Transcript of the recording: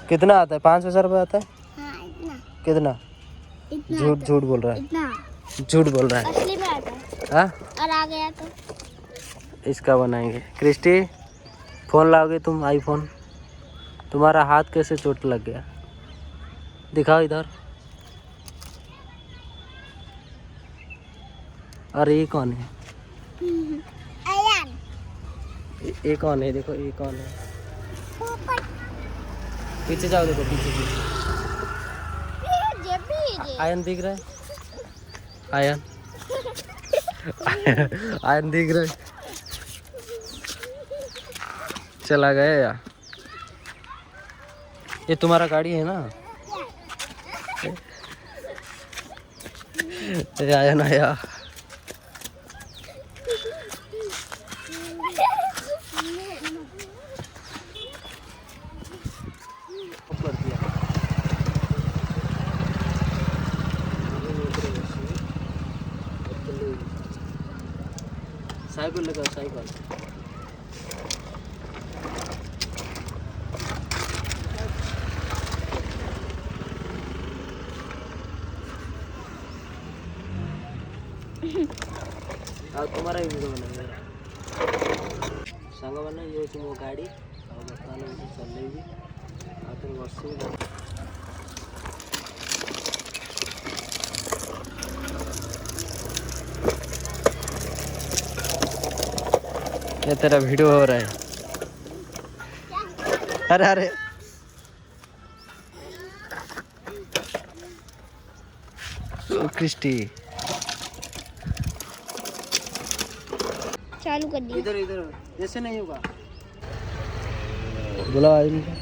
कितना आता है? 5,000 रुपये आता है? हाँ इतना। कितना? इतना झूठ आता झूठ बोल रहा है, इतना झूठ बोल रहा है। असली में आता है। हाँ और आ गया तो इसका बनाएंगे। क्रिस्टी फ़ोन लाओगे तुम? आईफोन। तुम्हारा हाथ कैसे चोट लग गया? दिखाओ इधर। अरे ये कौन है? आयन ये कौन है? देखो ये कौन है? ऊपर पीछे जाओ, देखो पीछे पीछे। ये भी आयन दिख रहा है? आयन आयन दिख रहा है? चला गया यार। ये तुम्हारा गाड़ी है ना? ये आयन आया। साइकिल लगाओ, साइकिल। ଆଉ तुम्हारा ही वीडियो बनाएंगे सांग मैंने। ये हूँ मो गाड़ी और बर्तमान मुझे चलेगी आखिर बसी। ये तेरा वीडियो हो रहा है। अरे अरे क्रिस्टी चालू कर दिया। इधर इधर, ऐसे नहीं होगा। बुलाओ आदमी को।